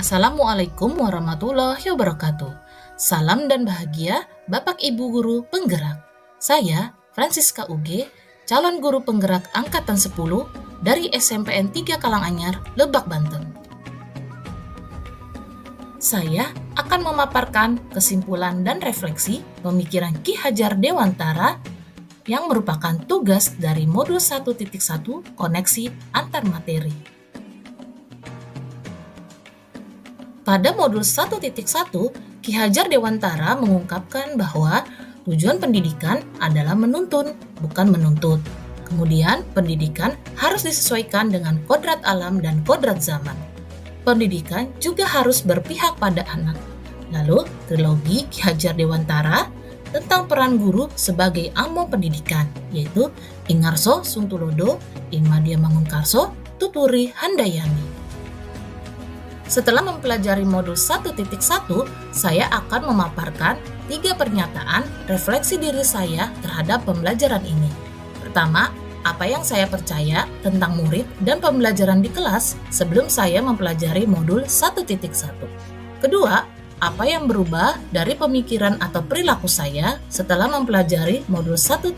Assalamualaikum warahmatullahi wabarakatuh. Salam dan bahagia Bapak Ibu Guru Penggerak. Saya Francisca UG, calon guru penggerak angkatan 10 dari SMPN 3 Kalanganyar, Lebak, Banten. Saya akan memaparkan kesimpulan dan refleksi pemikiran Ki Hajar Dewantara yang merupakan tugas dari modul 1.1 koneksi antar materi. Pada modul 1.1, Ki Hajar Dewantara mengungkapkan bahwa tujuan pendidikan adalah menuntun, bukan menuntut. Kemudian, pendidikan harus disesuaikan dengan kodrat alam dan kodrat zaman. Pendidikan juga harus berpihak pada anak. Lalu, trilogi Ki Hajar Dewantara tentang peran guru sebagai among pendidikan, yaitu Ingarso Suntulodo, Imadia Mangunkarso, Tuturi Handayani. Setelah mempelajari modul 1.1, saya akan memaparkan 3 pernyataan refleksi diri saya terhadap pembelajaran ini. Pertama, apa yang saya percaya tentang murid dan pembelajaran di kelas sebelum saya mempelajari modul 1.1. Kedua, apa yang berubah dari pemikiran atau perilaku saya setelah mempelajari modul 1.1.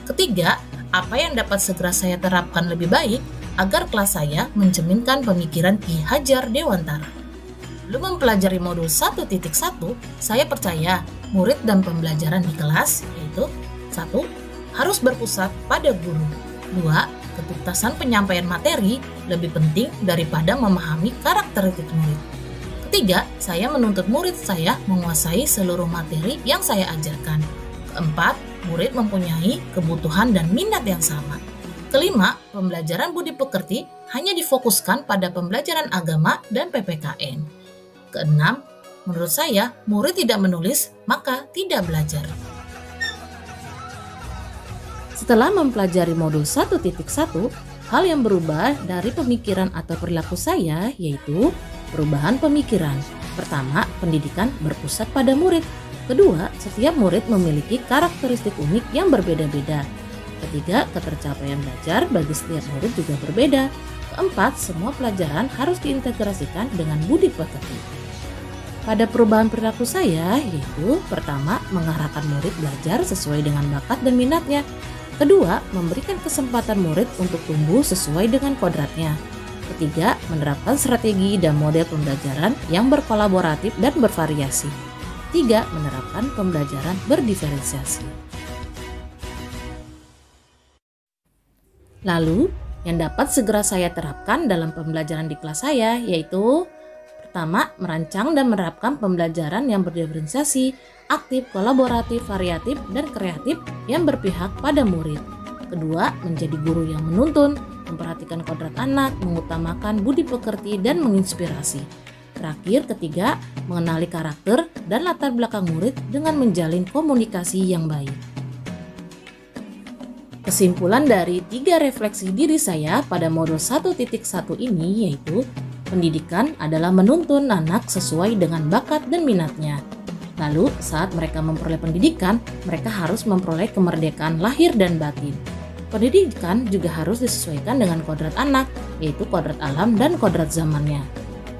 Ketiga, apa yang dapat segera saya terapkan lebih baik agar kelas saya mencerminkan pemikiran Ki Hajar Dewantara. Sebelum mempelajari modul 1.1, saya percaya murid dan pembelajaran di kelas yaitu 1. Harus berpusat pada guru. 2. Ketuntasan penyampaian materi lebih penting daripada memahami karakteristik murid. Ketiga, saya menuntut murid saya menguasai seluruh materi yang saya ajarkan. Keempat, murid mempunyai kebutuhan dan minat yang sama. Kelima, pembelajaran budi pekerti hanya difokuskan pada pembelajaran agama dan PPKN. Keenam, menurut saya, murid tidak menulis, maka tidak belajar. Setelah mempelajari modul 1.1, hal yang berubah dari pemikiran atau perilaku saya yaitu perubahan pemikiran. Pertama, pendidikan berpusat pada murid. Kedua, setiap murid memiliki karakteristik unik yang berbeda-beda. Ketiga, ketercapaian belajar bagi setiap murid juga berbeda. Keempat, semua pelajaran harus diintegrasikan dengan budi pekerti. Pada perubahan perilaku saya, yaitu pertama, mengarahkan murid belajar sesuai dengan bakat dan minatnya. Kedua, memberikan kesempatan murid untuk tumbuh sesuai dengan kodratnya. Ketiga, menerapkan strategi dan model pembelajaran yang berkolaboratif dan bervariasi. Tiga, menerapkan pembelajaran berdiferensiasi. Lalu, yang dapat segera saya terapkan dalam pembelajaran di kelas saya yaitu pertama, merancang dan menerapkan pembelajaran yang berdiferensiasi, aktif, kolaboratif, variatif, dan kreatif yang berpihak pada murid. Kedua, menjadi guru yang menuntun, memperhatikan kodrat anak, mengutamakan budi pekerti, dan menginspirasi. Terakhir, ketiga, mengenali karakter dan latar belakang murid dengan menjalin komunikasi yang baik. Kesimpulan dari 3 refleksi diri saya pada modul 1.1 ini yaitu pendidikan adalah menuntun anak sesuai dengan bakat dan minatnya. Lalu saat mereka memperoleh pendidikan, mereka harus memperoleh kemerdekaan lahir dan batin. Pendidikan juga harus disesuaikan dengan kodrat anak, yaitu kodrat alam dan kodrat zamannya.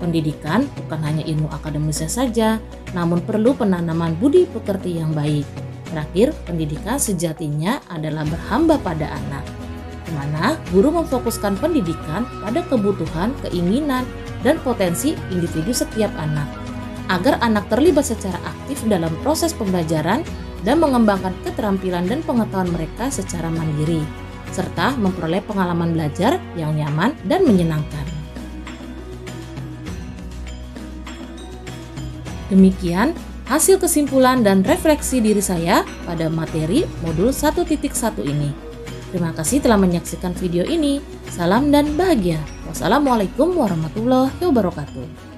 Pendidikan bukan hanya ilmu akademisnya saja, namun perlu penanaman budi pekerti yang baik. Terakhir, pendidikan sejatinya adalah berhamba pada anak, di mana guru memfokuskan pendidikan pada kebutuhan, keinginan, dan potensi individu setiap anak, agar anak terlibat secara aktif dalam proses pembelajaran dan mengembangkan keterampilan dan pengetahuan mereka secara mandiri, serta memperoleh pengalaman belajar yang nyaman dan menyenangkan. Demikian hasil kesimpulan dan refleksi diri saya pada materi modul 1.1 ini. Terima kasih telah menyaksikan video ini. Salam dan bahagia. Wassalamualaikum warahmatullahi wabarakatuh.